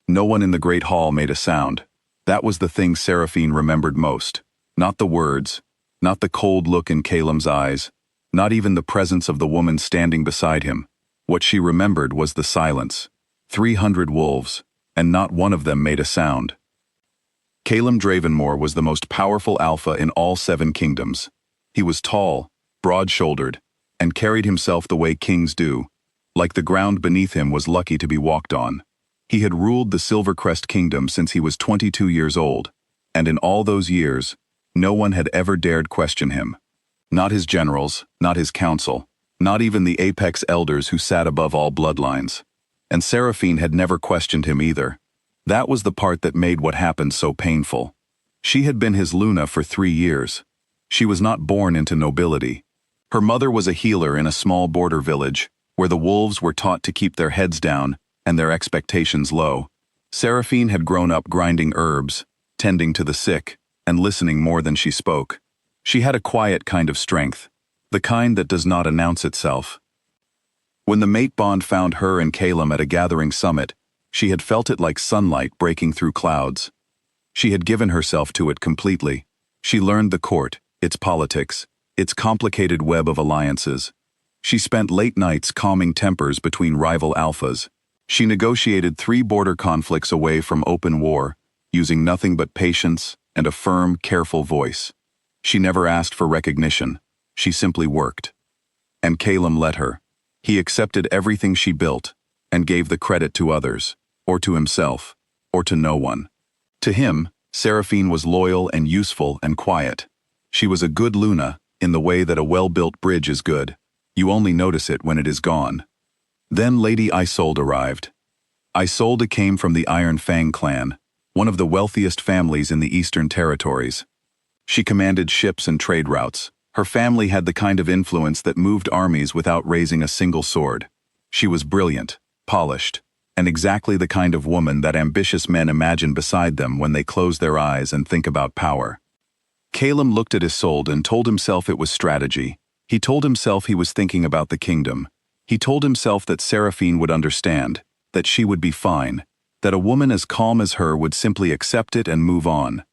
No one in the great hall made a sound. That was the thing Seraphine remembered most. Not the words, not the cold look in Calem's eyes, not even the presence of the woman standing beside him. What she remembered was the silence. 300 wolves, and not one of them made a sound. Calem Dravenmore was the most powerful alpha in all 7 kingdoms. He was tall, broad-shouldered, and carried himself the way kings do, like the ground beneath him was lucky to be walked on. He had ruled the Silvercrest Kingdom since he was 22 years old, and in all those years, no one had ever dared question him. Not his generals, not his council, not even the apex elders who sat above all bloodlines. And Seraphine had never questioned him either. That was the part that made what happened so painful. She had been his Luna for 3 years. She was not born into nobility. Her mother was a healer in a small border village, where the wolves were taught to keep their heads down and their expectations low. Seraphine had grown up grinding herbs, tending to the sick, and listening more than she spoke. She had a quiet kind of strength, the kind that does not announce itself. When the mate bond found her and Calem at a gathering summit, she had felt it like sunlight breaking through clouds. She had given herself to it completely. She learned the court, its politics, its complicated web of alliances. She spent late nights calming tempers between rival alphas. She negotiated 3 border conflicts away from open war, using nothing but patience and a firm, careful voice. She never asked for recognition. She simply worked. And Calem let her. He accepted everything she built and gave the credit to others, or to himself, or to no one. To him, Seraphine was loyal and useful and quiet. She was a good Luna, in the way that a well-built bridge is good. You only notice it when it is gone. Then Lady Isolde arrived. Isolde came from the Iron Fang clan, one of the wealthiest families in the Eastern Territories. She commanded ships and trade routes. Her family had the kind of influence that moved armies without raising a single sword. She was brilliant, polished, and exactly the kind of woman that ambitious men imagine beside them when they close their eyes and think about power. Calem looked at Isolde and told himself it was strategy. He told himself he was thinking about the kingdom. He told himself that Seraphine would understand, that she would be fine, that a woman as calm as her would simply accept it and move on.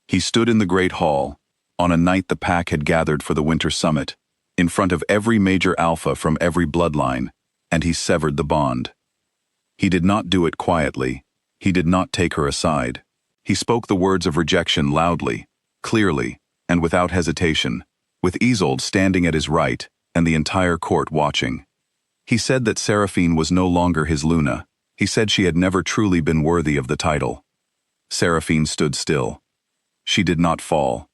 He stood in the great hall, on a night the pack had gathered for the winter summit, in front of every major alpha from every bloodline, and he severed the bond. He did not do it quietly. He did not take her aside. He spoke the words of rejection loudly, clearly, and without hesitation, with Isolde standing at his right and the entire court watching. He said that Seraphine was no longer his Luna. He said she had never truly been worthy of the title. Seraphine stood still. She did not fall.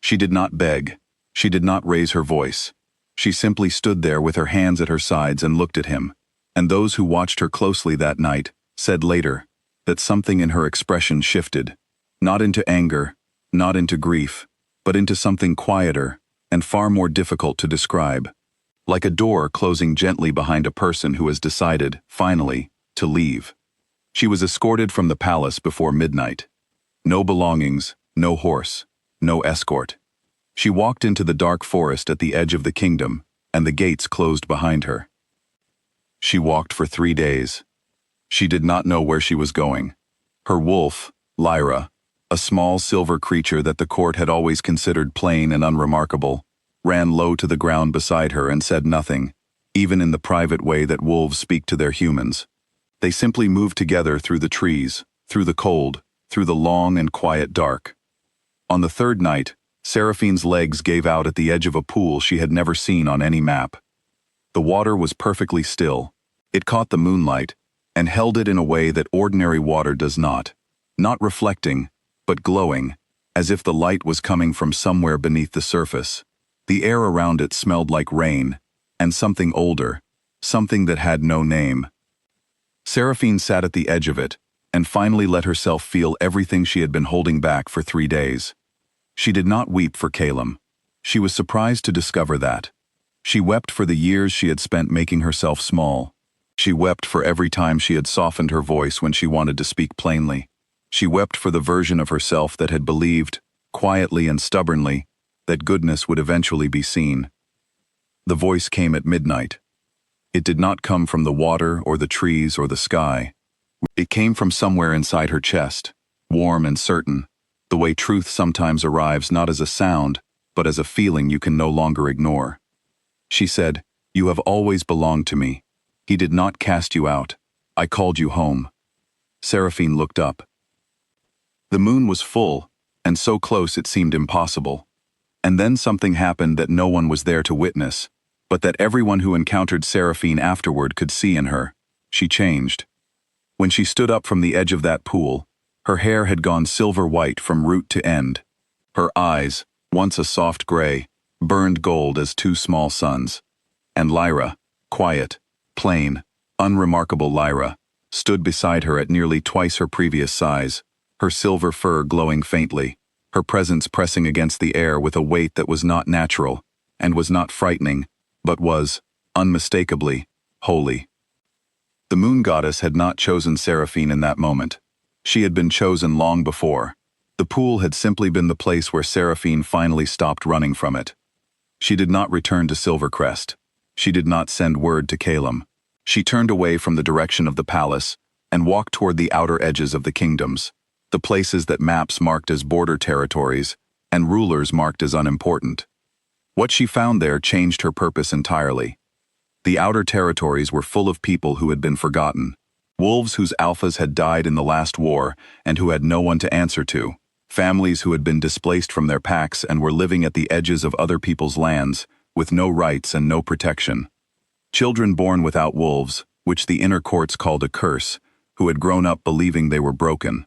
She did not beg. She did not raise her voice. She simply stood there with her hands at her sides and looked at him. And those who watched her closely that night said later that something in her expression shifted, not into anger, not into grief, but into something quieter and far more difficult to describe, like a door closing gently behind a person who has decided, finally, to leave. She was escorted from the palace before midnight. No belongings, no horse, no escort. She walked into the dark forest at the edge of the kingdom, and the gates closed behind her. She walked for 3 days. She did not know where she was going. Her wolf, Lyra, a small silver creature that the court had always considered plain and unremarkable, ran low to the ground beside her and said nothing, even in the private way that wolves speak to their humans. They simply moved together through the trees, through the cold, through the long and quiet dark. On the 3rd night, Seraphine's legs gave out at the edge of a pool she had never seen on any map. The water was perfectly still. It caught the moonlight and held it in a way that ordinary water does not reflecting, but glowing, as if the light was coming from somewhere beneath the surface. The air around it smelled like rain, and something older, something that had no name. Seraphine sat at the edge of it, and finally let herself feel everything she had been holding back for 3 days. She did not weep for Calem. She was surprised to discover that. She wept for the years she had spent making herself small. She wept for every time she had softened her voice when she wanted to speak plainly. She wept for the version of herself that had believed, quietly and stubbornly, that goodness would eventually be seen. The voice came at midnight. It did not come from the water or the trees or the sky. It came from somewhere inside her chest, warm and certain, the way truth sometimes arrives not as a sound, but as a feeling you can no longer ignore. She said, "You have always belonged to me. He did not cast you out. I called you home." Seraphine looked up. The moon was full, and so close it seemed impossible. And then something happened that no one was there to witness, but that everyone who encountered Seraphine afterward could see in her. She changed. When she stood up from the edge of that pool, her hair had gone silver white from root to end. Her eyes, once a soft gray, burned gold as two small suns. And Lyra, quiet, plain, unremarkable Lyra, stood beside her at nearly twice her previous size, her silver fur glowing faintly, her presence pressing against the air with a weight that was not natural, and was not frightening, but was, unmistakably, holy. The moon goddess had not chosen Seraphine in that moment. She had been chosen long before. The pool had simply been the place where Seraphine finally stopped running from it. She did not return to Silvercrest. She did not send word to Calum. She turned away from the direction of the palace and walked toward the outer edges of the kingdoms, the places that maps marked as border territories and rulers marked as unimportant. What she found there changed her purpose entirely. The outer territories were full of people who had been forgotten, wolves whose alphas had died in the last war and who had no one to answer to, families who had been displaced from their packs and were living at the edges of other people's lands, with no rights and no protection. Children born without wolves, which the inner courts called a curse, who had grown up believing they were broken.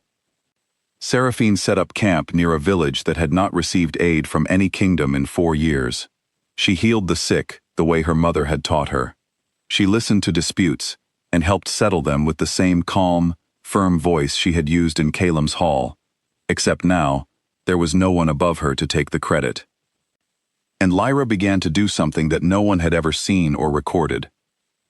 Seraphine set up camp near a village that had not received aid from any kingdom in 4 years. She healed the sick the way her mother had taught her. She listened to disputes and helped settle them with the same calm, firm voice she had used in Calum's hall, except now, there was no one above her to take the credit. And Lyra began to do something that no one had ever seen or recorded.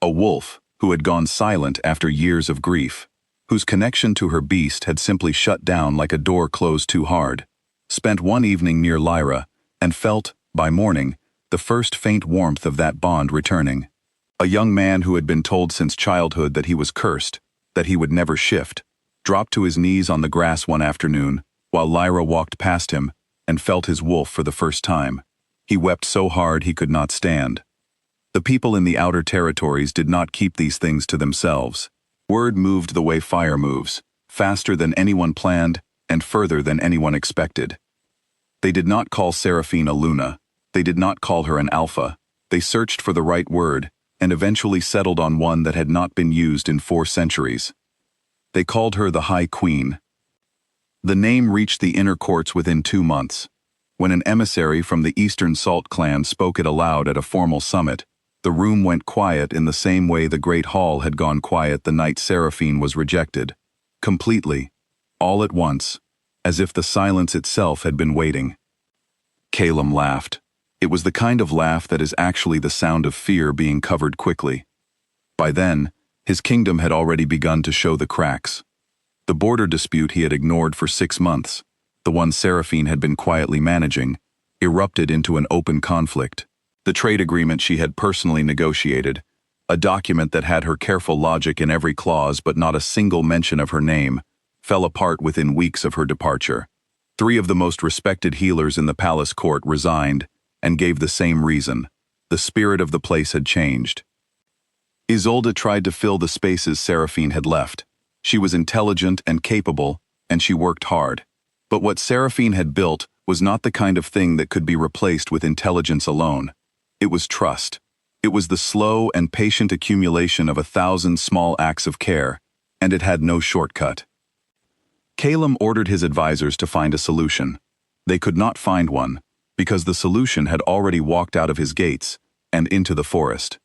A wolf who had gone silent after years of grief, whose connection to her beast had simply shut down like a door closed too hard, spent one evening near Lyra and felt, by morning, the first faint warmth of that bond returning. A young man who had been told since childhood that he was cursed, that he would never shift, dropped to his knees on the grass one afternoon while Lyra walked past him and felt his wolf for the first time. He wept so hard he could not stand. The people in the outer territories did not keep these things to themselves. Word moved the way fire moves, faster than anyone planned and further than anyone expected. They did not call Seraphine a Luna. They did not call her an Alpha. They searched for the right word and eventually settled on one that had not been used in 4 centuries. They called her the High Queen. The name reached the inner courts within 2 months. When an emissary from the Eastern Salt clan spoke it aloud at a formal summit, the room went quiet in the same way the Great Hall had gone quiet the night Seraphine was rejected. Completely, all at once, as if the silence itself had been waiting. Calum laughed. It was the kind of laugh that is actually the sound of fear being covered quickly. By then, his kingdom had already begun to show the cracks. The border dispute he had ignored for 6 months, the one Seraphine had been quietly managing, erupted into an open conflict. The trade agreement she had personally negotiated, a document that had her careful logic in every clause but not a single mention of her name, fell apart within weeks of her departure. 3 of the most respected healers in the palace court resigned and gave the same reason. The spirit of the place had changed. Isolde tried to fill the spaces Seraphine had left. She was intelligent and capable, and she worked hard. But what Seraphine had built was not the kind of thing that could be replaced with intelligence alone. It was trust. It was the slow and patient accumulation of 1,000 small acts of care, and it had no shortcut. Calum ordered his advisors to find a solution. They could not find one, because the solution had already walked out of his gates and into the forest.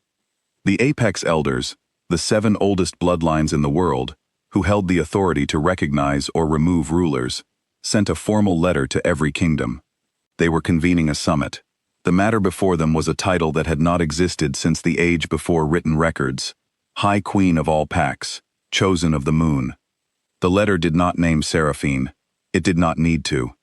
The Apex Elders, the 7 oldest bloodlines in the world, who held the authority to recognize or remove rulers, sent a formal letter to every kingdom. They were convening a summit. The matter before them was a title that had not existed since the age before written records: High Queen of all Packs, chosen of the moon. The letter did not name Seraphine. It did not need to.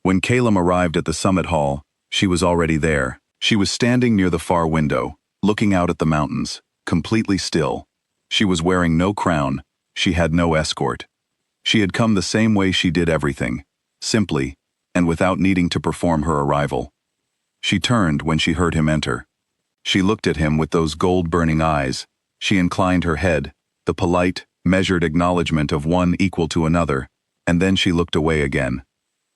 When Calum arrived at the summit hall, she was already there. She was standing near the far window, looking out at the mountains, completely still. She was wearing no crown. She had no escort. She had come the same way she did everything, simply, and without needing to perform her arrival. She turned when she heard him enter. She looked at him with those gold-burning eyes. She inclined her head, the polite, measured acknowledgement of one equal to another, and then she looked away again.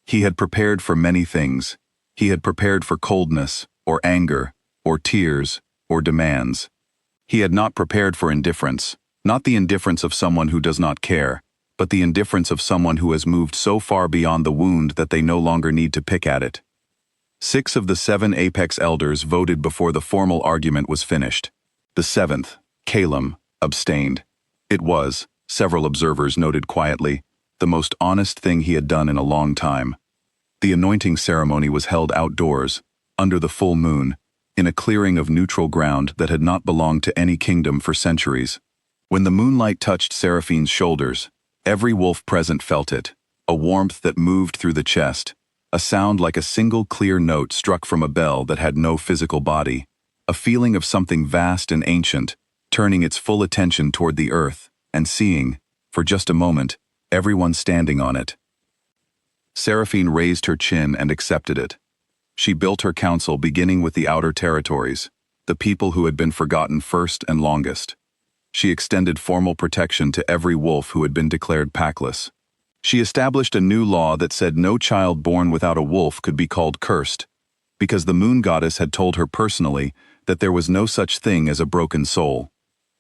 He had prepared for many things. He had prepared for coldness, or anger, or tears, or demands. He had not prepared for indifference, not the indifference of someone who does not care, but the indifference of someone who has moved so far beyond the wound that they no longer need to pick at it. 6 of the 7 Apex elders voted before the formal argument was finished. The 7th, Calum, abstained. It was, several observers noted quietly, the most honest thing he had done in a long time. The anointing ceremony was held outdoors, under the full moon, in a clearing of neutral ground that had not belonged to any kingdom for centuries. When the moonlight touched Seraphine's shoulders, every wolf present felt it, a warmth that moved through the chest, a sound like a single clear note struck from a bell that had no physical body, a feeling of something vast and ancient, turning its full attention toward the earth, and seeing, for just a moment, everyone standing on it. Seraphine raised her chin and accepted it. She built her council beginning with the outer territories, the people who had been forgotten first and longest. She extended formal protection to every wolf who had been declared packless. She established a new law that said no child born without a wolf could be called cursed, because the moon goddess had told her personally that there was no such thing as a broken soul.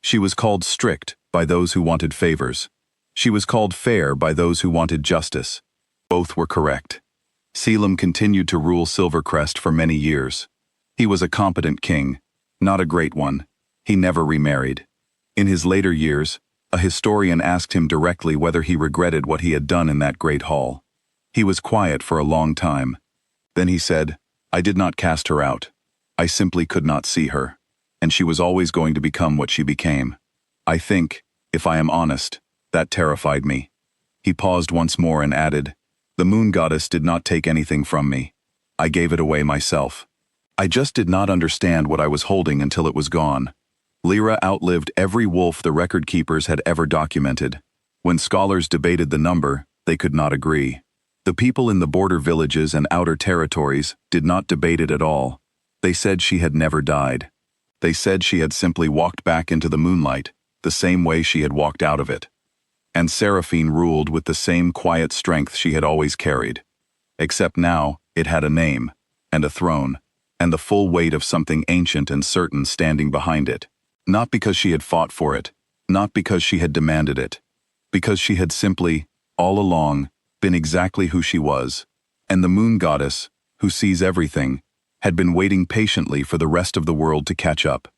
She was called strict by those who wanted favors. She was called fair by those who wanted justice. Both were correct. Selim continued to rule Silvercrest for many years. He was a competent king, not a great one. He never remarried. In his later years, a historian asked him directly whether he regretted what he had done in that great hall. He was quiet for a long time. Then he said, "I did not cast her out. I simply could not see her, and she was always going to become what she became. I think, if I am honest, that terrified me." He paused once more and added, "The moon goddess did not take anything from me. I gave it away myself. I just did not understand what I was holding until it was gone." Lyra outlived every wolf the record keepers had ever documented. When scholars debated the number, they could not agree. The people in the border villages and outer territories did not debate it at all. They said she had never died. They said she had simply walked back into the moonlight, the same way she had walked out of it. And Seraphine ruled with the same quiet strength she had always carried. Except now, it had a name, and a throne, and the full weight of something ancient and certain standing behind it. Not because she had fought for it, not because she had demanded it, because she had simply, all along, been exactly who she was, and the moon goddess, who sees everything, had been waiting patiently for the rest of the world to catch up.